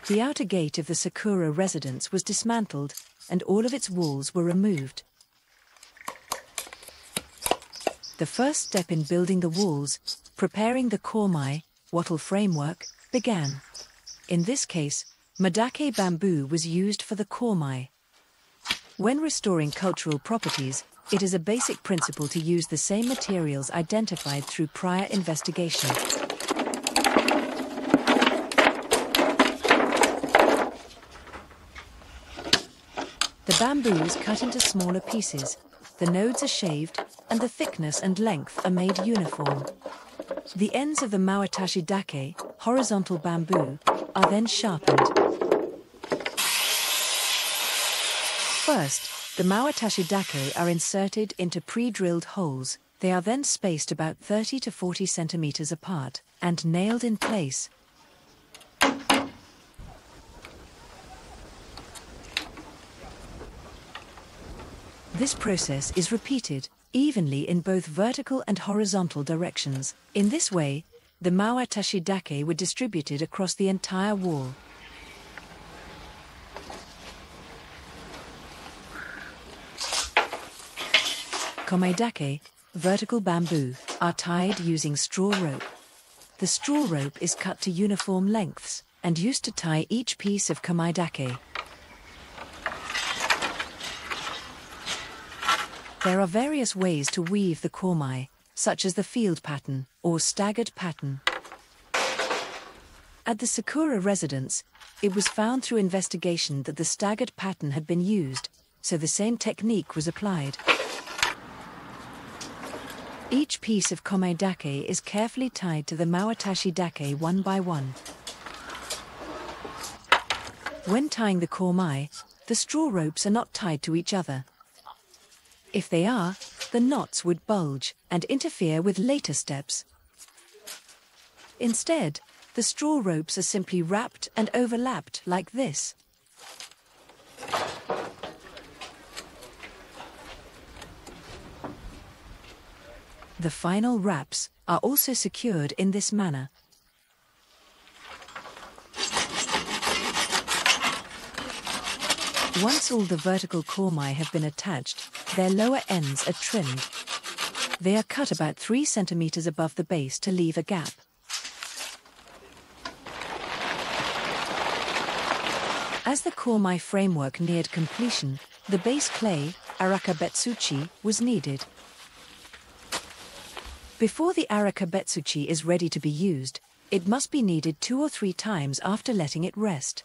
The outer gate of the Sakura residence was dismantled, and all of its walls were removed. The first step in building the walls, preparing the komai, wattle framework, began. In this case, madake bamboo was used for the komai. When restoring cultural properties, it is a basic principle to use the same materials identified through prior investigation. The bamboo is cut into smaller pieces, the nodes are shaved, and the thickness and length are made uniform. The ends of the mawatashi dake, horizontal bamboo, are then sharpened. First, the mawatashi dake are inserted into pre-drilled holes. They are then spaced about 30 to 40 centimeters apart and nailed in place. This process is repeated evenly in both vertical and horizontal directions. In this way, the mawatashi dake were distributed across the entire wall. Komai dake, vertical bamboo, are tied using straw rope. The straw rope is cut to uniform lengths and used to tie each piece of komai dake. There are various ways to weave the komai, such as the field pattern or staggered pattern. At the Sakura residence, it was found through investigation that the staggered pattern had been used, so the same technique was applied. Each piece of komai dake is carefully tied to the mawatashi dake one by one. When tying the komai, the straw ropes are not tied to each other. If they are, the knots would bulge and interfere with later steps. Instead, the straw ropes are simply wrapped and overlapped like this. The final wraps are also secured in this manner. Once all the vertical komai have been attached, their lower ends are trimmed. They are cut about 3 centimeters above the base to leave a gap. As the komai framework neared completion, the base clay, arakabe, was needed. Before the arakabe is ready to be used, it must be kneaded 2 or 3 times after letting it rest.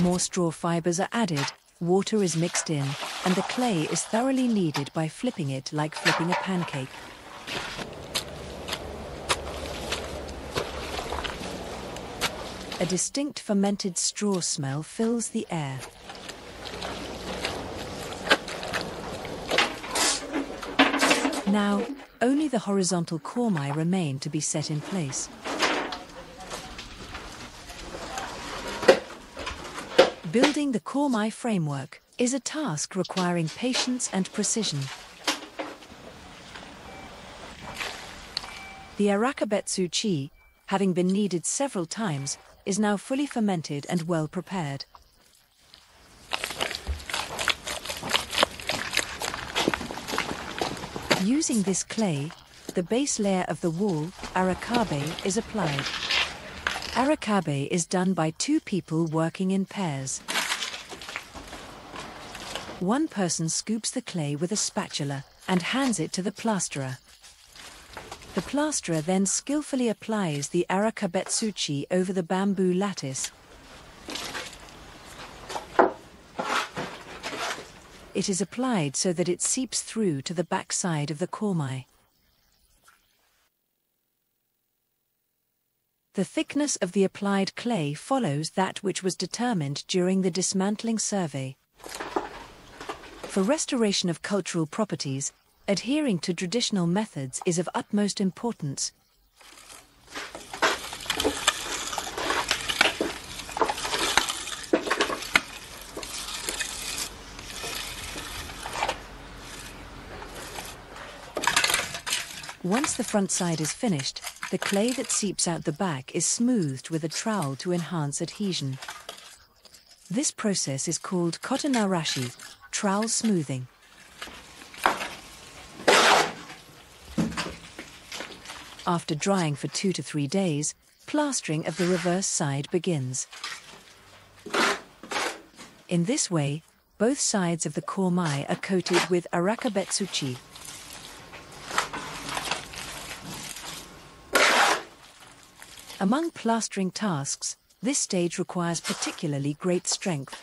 More straw fibers are added, water is mixed in, and the clay is thoroughly kneaded by flipping it like flipping a pancake. A distinct fermented straw smell fills the air. Now, only the horizontal komai remain to be set in place. Building the komai framework is a task requiring patience and precision. The arakabe, having been kneaded several times, is now fully fermented and well prepared. Using this clay, the base layer of the wall, arakabe, is applied. Arakabe is done by 2 people working in pairs. One person scoops the clay with a spatula and hands it to the plasterer. The plasterer then skillfully applies the arakabe over the bamboo lattice. It is applied so that it seeps through to the back side of the komai. The thickness of the applied clay follows that which was determined during the dismantling survey. For restoration of cultural properties, adhering to traditional methods is of utmost importance. Once the front side is finished, The clay that seeps out the back is smoothed with a trowel to enhance adhesion. This process is called kotonarashi, trowel smoothing. After drying for 2 to 3 days, plastering of the reverse side begins. In this way, both sides of the komai are coated with arakabe tsuchi. Among plastering tasks, this stage requires particularly great strength.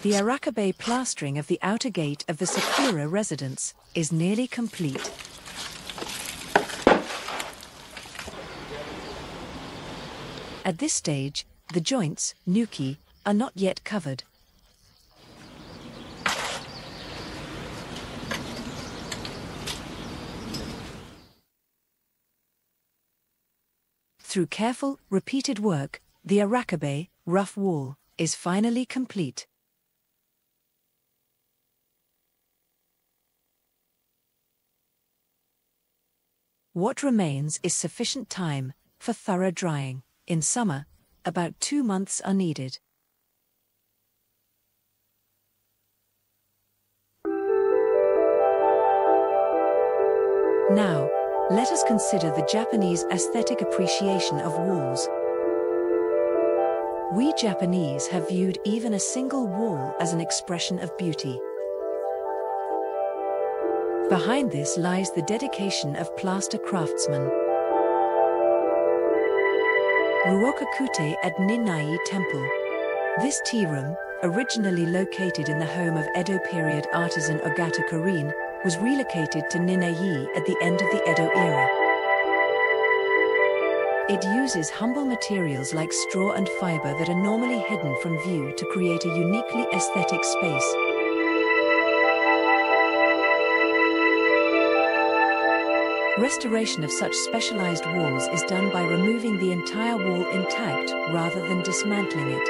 The arakabe plastering of the outer gate of the Sakura residence is nearly complete. At this stage, the joints, nuki, are not yet covered. Through careful, repeated work, the arakabe, rough wall, is finally complete. What remains is sufficient time for thorough drying. In summer, about 2 months are needed. Now, let us consider the Japanese aesthetic appreciation of walls. We Japanese have viewed even a single wall as an expression of beauty. Behind this lies the dedication of plaster craftsmen. Ruokakute at Ninnai Temple. This tea room, originally located in the home of Edo period artisan Ogata Korin, was relocated to Ninnai at the end of the Edo era. It uses humble materials like straw and fiber that are normally hidden from view to create a uniquely aesthetic space. Restoration of such specialized walls is done by removing the entire wall intact rather than dismantling it.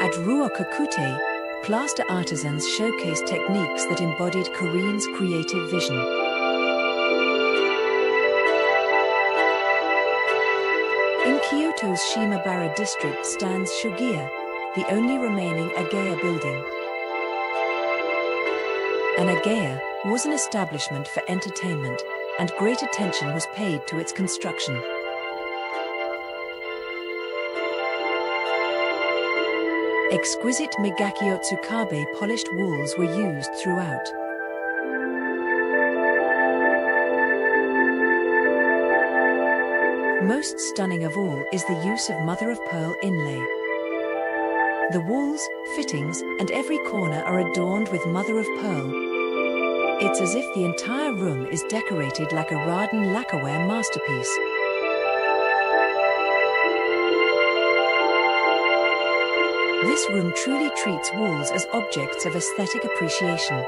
At Ruokakute, plaster artisans showcased techniques that embodied Korin's creative vision. In Kyoto's Shimabara district stands Shogiya, the only remaining ageya building. An ageya was an establishment for entertainment, and great attention was paid to its construction. Exquisite Migakio Tsuchikabe polished walls were used throughout. Most stunning of all is the use of mother-of-pearl inlay. The walls, fittings, and every corner are adorned with mother-of-pearl. It's as if the entire room is decorated like a Raden lacquerware masterpiece. This room truly treats walls as objects of aesthetic appreciation.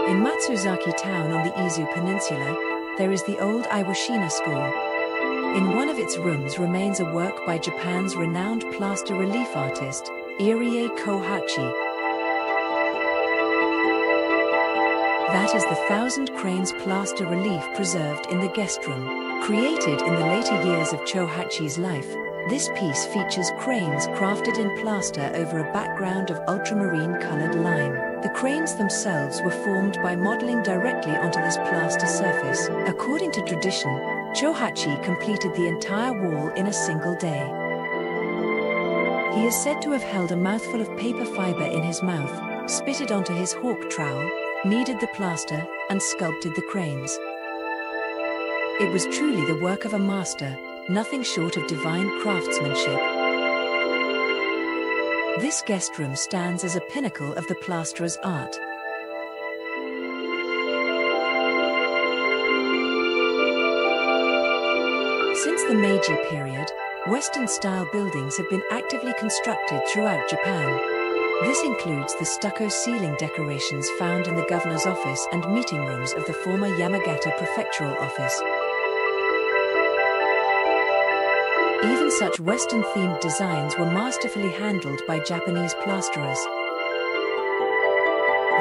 In Matsuzaki town on the Izu Peninsula, there is the old Iwashina school. In one of its rooms remains a work by Japan's renowned plaster relief artist, Irie Kohachi. That is the 1,000 cranes plaster relief preserved in the guest room. Created in the later years of Chohachi's life, this piece features cranes crafted in plaster over a background of ultramarine-colored lime. The cranes themselves were formed by modeling directly onto this plaster surface. According to tradition, Chohachi completed the entire wall in a single day. He is said to have held a mouthful of paper fiber in his mouth, spitted onto his hawk trowel, kneaded the plaster, and sculpted the cranes. It was truly the work of a master, nothing short of divine craftsmanship. This guest room stands as a pinnacle of the plasterer's art. Since the Meiji period, Western-style buildings have been actively constructed throughout Japan. This includes the stucco ceiling decorations found in the governor's office and meeting rooms of the former Yamagata prefectural office. Even such Western-themed designs were masterfully handled by Japanese plasterers.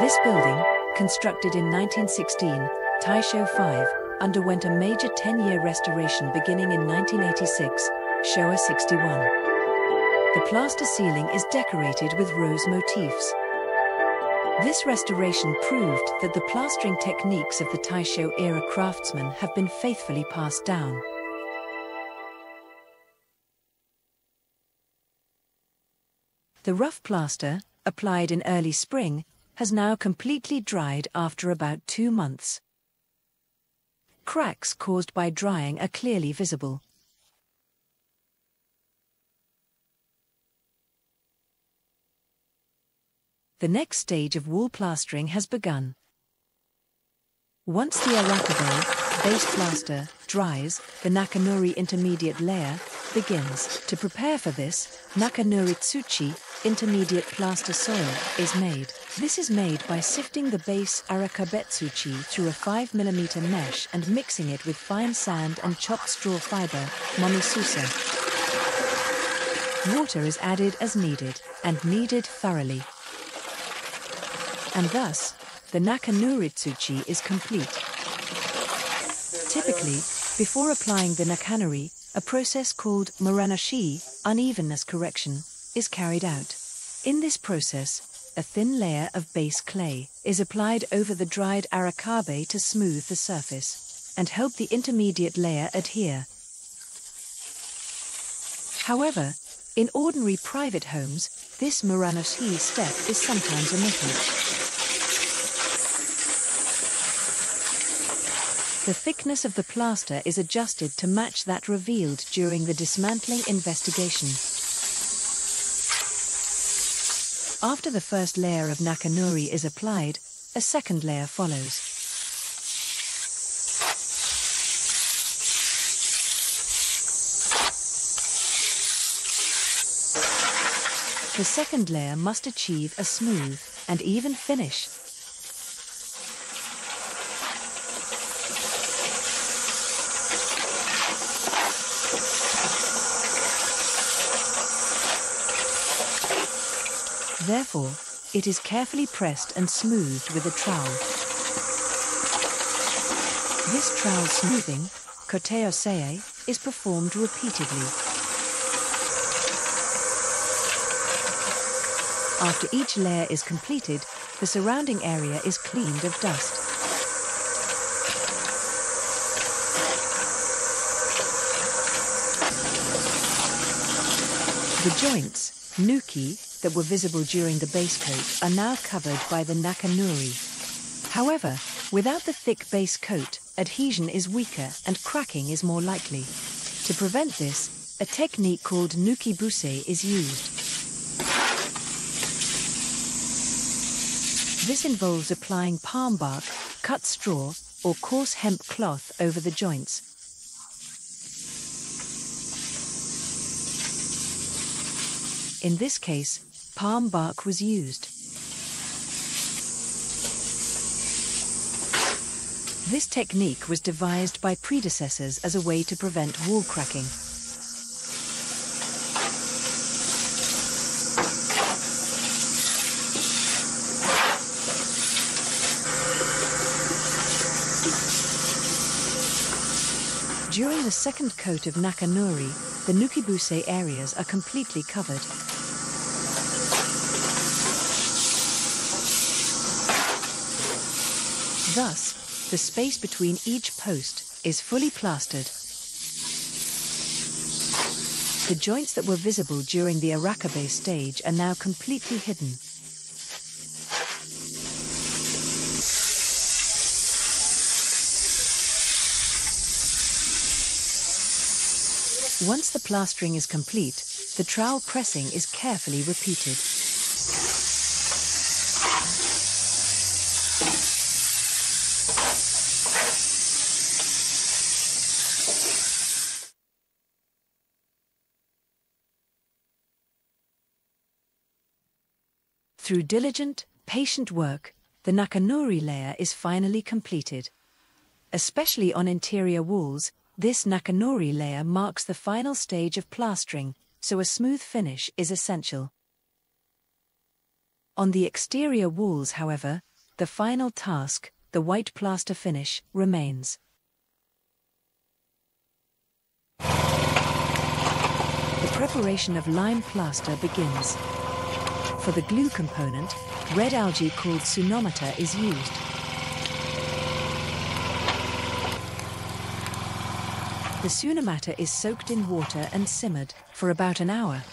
This building, constructed in 1916, Taisho 5, underwent a major 10-year restoration beginning in 1986, Showa 61. The plaster ceiling is decorated with rose motifs. This restoration proved that the plastering techniques of the Taisho-era craftsmen have been faithfully passed down. The rough plaster, applied in early spring, has now completely dried after about 2 months. Cracks caused by drying are clearly visible. The next stage of wall plastering has begun. Once the arakabe, base plaster, dries, the nakanori intermediate layer begins. To prepare for this, nakanori tsuchi, intermediate plaster soil, is made. This is made by sifting the base arakabe tsuchi through a 5 mm mesh and mixing it with fine sand and chopped straw fiber, momisusa. Water is added as needed, and kneaded thoroughly. And thus, the nakanori tsuchi is complete. Typically, before applying the nakanori, a process called muranashi, unevenness correction, is carried out. In this process, a thin layer of base clay is applied over the dried arakabe to smooth the surface and help the intermediate layer adhere. However, in ordinary private homes, this muranashi step is sometimes omitted. The thickness of the plaster is adjusted to match that revealed during the dismantling investigation. After the first layer of nakanori is applied, a second layer follows. The second layer must achieve a smooth and even finish. Therefore, it is carefully pressed and smoothed with a trowel. This trowel smoothing, koteosei, is performed repeatedly. After each layer is completed, the surrounding area is cleaned of dust. The joints, nuki, that were visible during the base coat are now covered by the nakanori. However, without the thick base coat, adhesion is weaker and cracking is more likely. To prevent this, a technique called sumikibuse is used. This involves applying palm bark, cut straw, or coarse hemp cloth over the joints. In this case, palm bark was used. This technique was devised by predecessors as a way to prevent wall cracking. During the second coat of nakanori, the sumikibuse areas are completely covered. Thus, the space between each post is fully plastered. The joints that were visible during the arakabe stage are now completely hidden. Once the plastering is complete, the trowel pressing is carefully repeated. Through diligent, patient work, the Nakanori layer is finally completed. Especially on interior walls, this Nakanori layer marks the final stage of plastering, so a smooth finish is essential. On the exterior walls, however, the final task, the white plaster finish, remains. The preparation of lime plaster begins. For the glue component, red algae called sumikibuta is used. The sumikibuta is soaked in water and simmered for about an hour.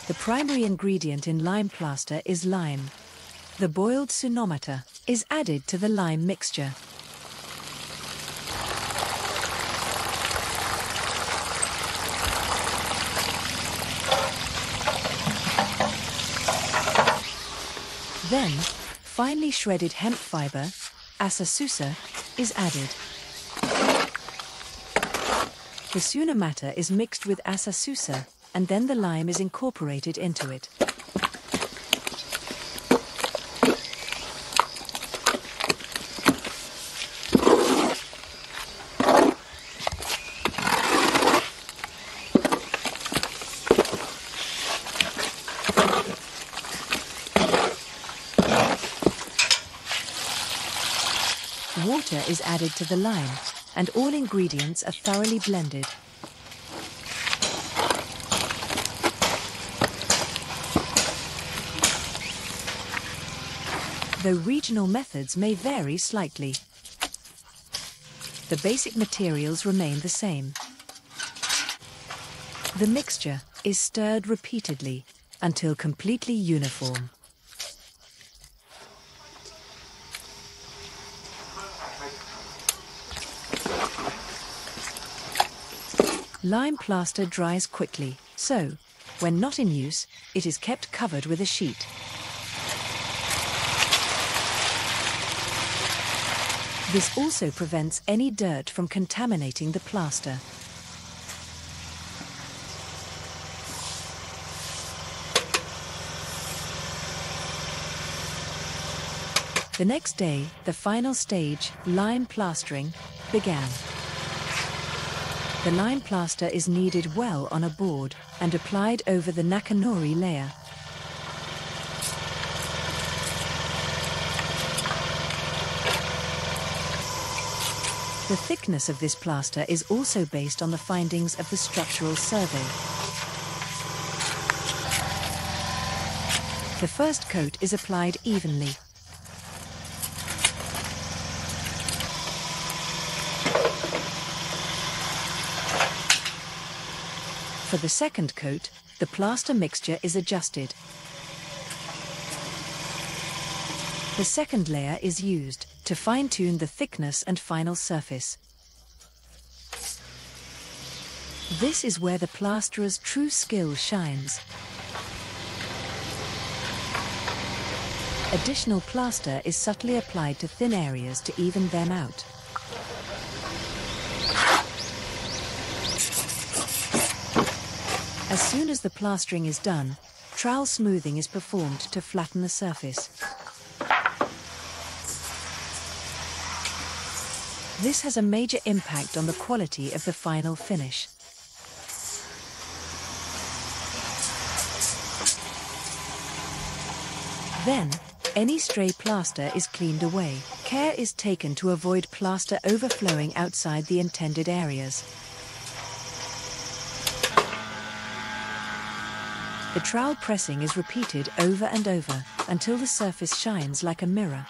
The primary ingredient in lime plaster is lime. The boiled sumikibuta is added to the lime mixture. Then, finely shredded hemp fiber, asasusa, is added. The sumikibuta is mixed with asasusa, and then the lime is incorporated into it. Water is added to the lime, and all ingredients are thoroughly blended. Though regional methods may vary slightly, the basic materials remain the same. The mixture is stirred repeatedly until completely uniform. Lime plaster dries quickly, so, when not in use, it is kept covered with a sheet. This also prevents any dirt from contaminating the plaster. The next day, the final stage, lime plastering, began. The lime plaster is kneaded well on a board and applied over the Nakanori layer. The thickness of this plaster is also based on the findings of the structural survey. The first coat is applied evenly. For the second coat, the plaster mixture is adjusted. The second layer is used to fine-tune the thickness and final surface. This is where the plasterer's true skill shines. Additional plaster is subtly applied to thin areas to even them out. As soon as the plastering is done, trowel smoothing is performed to flatten the surface. This has a major impact on the quality of the final finish. Then, any stray plaster is cleaned away. Care is taken to avoid plaster overflowing outside the intended areas. The trowel pressing is repeated over and over until the surface shines like a mirror.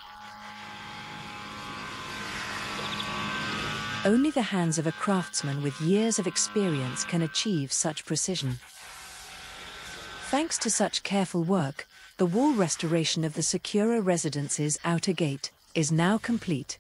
Only the hands of a craftsman with years of experience can achieve such precision. Thanks to such careful work, the wall restoration of the Sakura Residence's outer gate is now complete.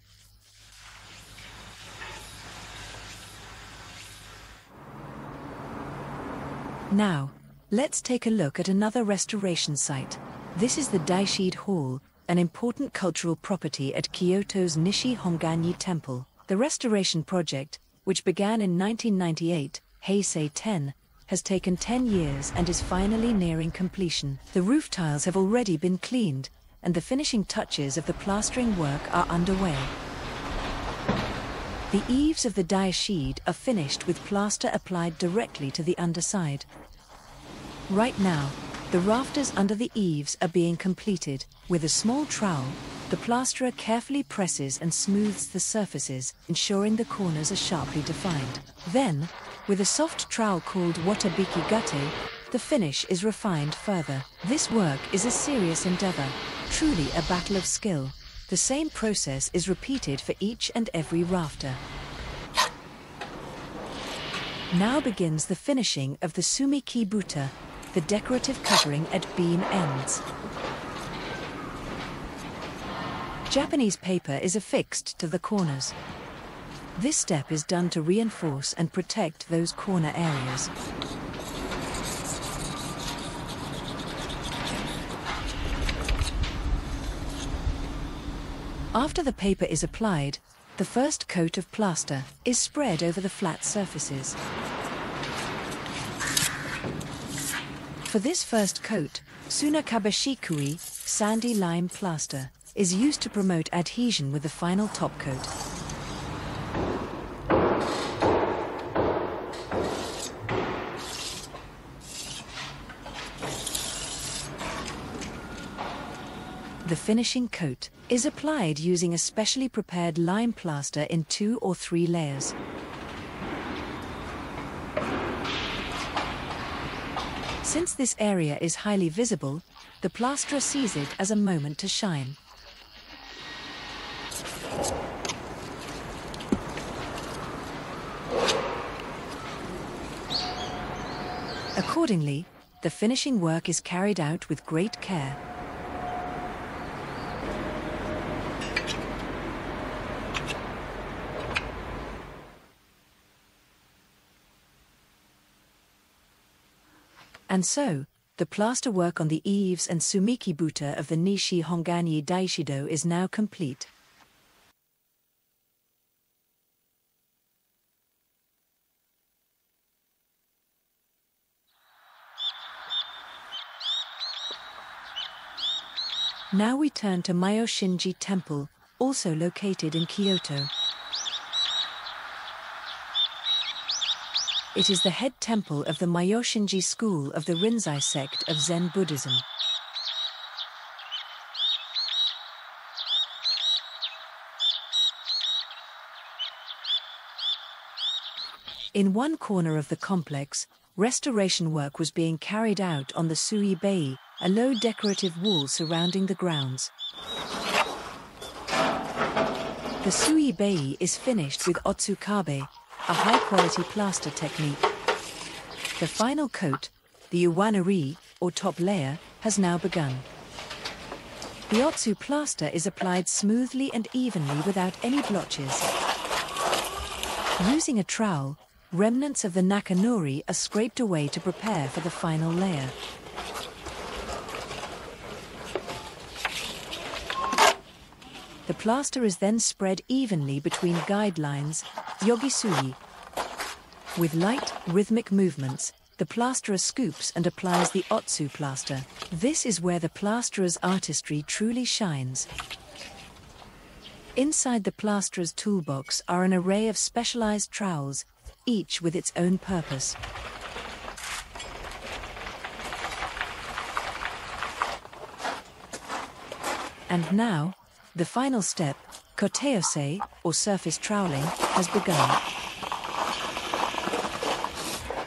Now, let's take a look at another restoration site. This is the Daishide Hall, an important cultural property at Kyoto's Nishi Honganji Temple. The restoration project, which began in 1998, Heisei 10, has taken 10 years and is finally nearing completion. The roof tiles have already been cleaned, and the finishing touches of the plastering work are underway. The eaves of the daishide are finished with plaster applied directly to the underside. Right now, the rafters under the eaves are being completed. With a small trowel, the plasterer carefully presses and smooths the surfaces, ensuring the corners are sharply defined. Then, with a soft trowel called watabiki gate, the finish is refined further. This work is a serious endeavor, truly a battle of skill. The same process is repeated for each and every rafter. Now begins the finishing of the sumikibuta, the decorative covering at beam ends. Japanese paper is affixed to the corners. This step is done to reinforce and protect those corner areas. After the paper is applied, the first coat of plaster is spread over the flat surfaces. For this first coat, Tsuchikabe shikkui, sandy lime plaster, is used to promote adhesion with the final top coat. The finishing coat is applied using a specially prepared lime plaster in 2 or 3 layers. Since this area is highly visible, the plasterer sees it as a moment to shine. Accordingly, the finishing work is carried out with great care. And so, the plaster work on the eaves and sumikibuta of the Nishi Honganyi Daishido is now complete. Now we turn to Myoshinji Temple, also located in Kyoto. It is the head temple of the Myoshinji school of the Rinzai sect of Zen Buddhism. In one corner of the complex, restoration work was being carried out on the sumikibuta, a low decorative wall surrounding the grounds. The sumikibuta is finished with Tsuchikabe, a high-quality plaster technique. The final coat, the uwanari, or top layer, has now begun. The Otsu plaster is applied smoothly and evenly without any blotches. Using a trowel, remnants of the nakanori are scraped away to prepare for the final layer. The plaster is then spread evenly between guidelines, yogisui. With light, rhythmic movements, the plasterer scoops and applies the Otsu plaster. This is where the plasterer's artistry truly shines. Inside the plasterer's toolbox are an array of specialized trowels, each with its own purpose. And now, the final step, koteose, or surface troweling, has begun.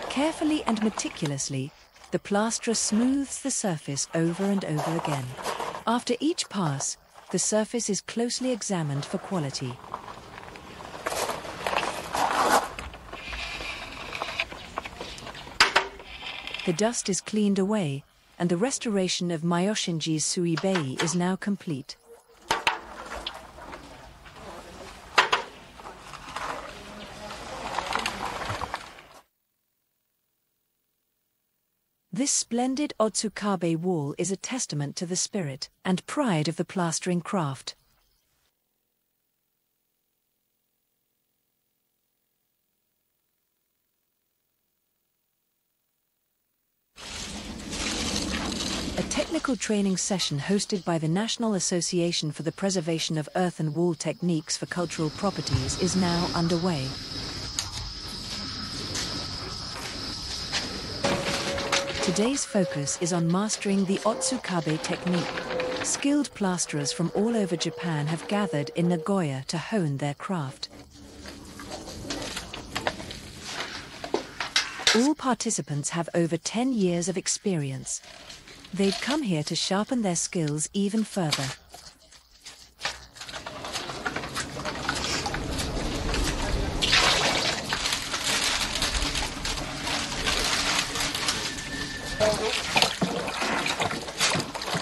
Carefully and meticulously, the plasterer smooths the surface over and over again. After each pass, the surface is closely examined for quality. The dust is cleaned away, and the restoration of Myoshinji's sumikibuta is now complete. This splendid Tsuchikabe wall is a testament to the spirit and pride of the plastering craft. A technical training session hosted by the National Association for the Preservation of Earthen Wall Techniques for Cultural Properties is now underway. Today's focus is on mastering the Tsuchikabe technique. Skilled plasterers from all over Japan have gathered in Nagoya to hone their craft. All participants have over 10 years of experience. They've come here to sharpen their skills even further.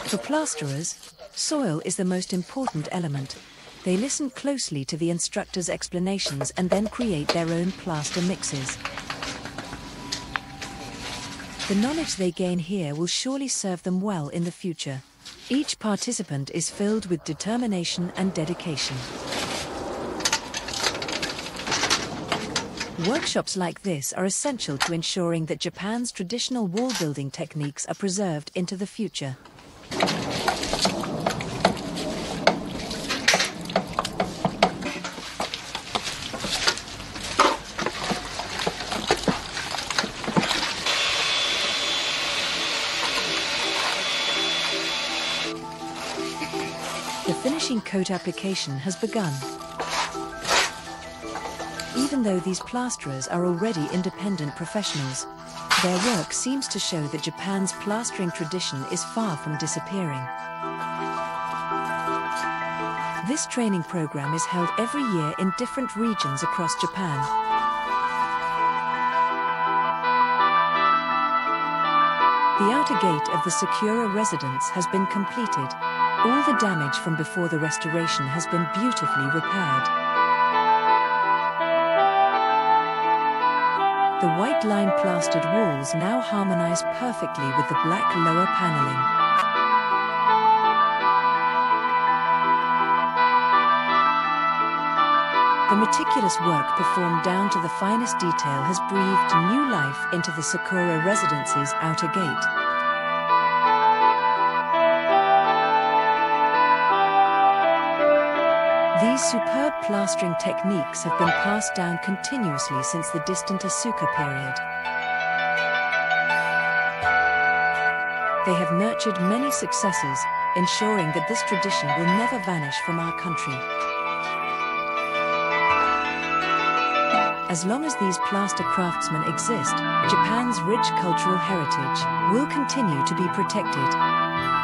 For plasterers, soil is the most important element. They listen closely to the instructor's explanations and then create their own plaster mixes. The knowledge they gain here will surely serve them well in the future. Each participant is filled with determination and dedication. Workshops like this are essential to ensuring that Japan's traditional wall building techniques are preserved into the future. The finishing coat application has begun. Even though these plasterers are already independent professionals, their work seems to show that Japan's plastering tradition is far from disappearing. This training program is held every year in different regions across Japan. The outer gate of the Sakura residence has been completed. All the damage from before the restoration has been beautifully repaired. The white line plastered walls now harmonize perfectly with the black lower paneling. The meticulous work performed down to the finest detail has breathed new life into the Sakura residence's outer gate. These superb plastering techniques have been passed down continuously since the distant Asuka period. They have nurtured many successors, ensuring that this tradition will never vanish from our country. As long as these plaster craftsmen exist, Japan's rich cultural heritage will continue to be protected.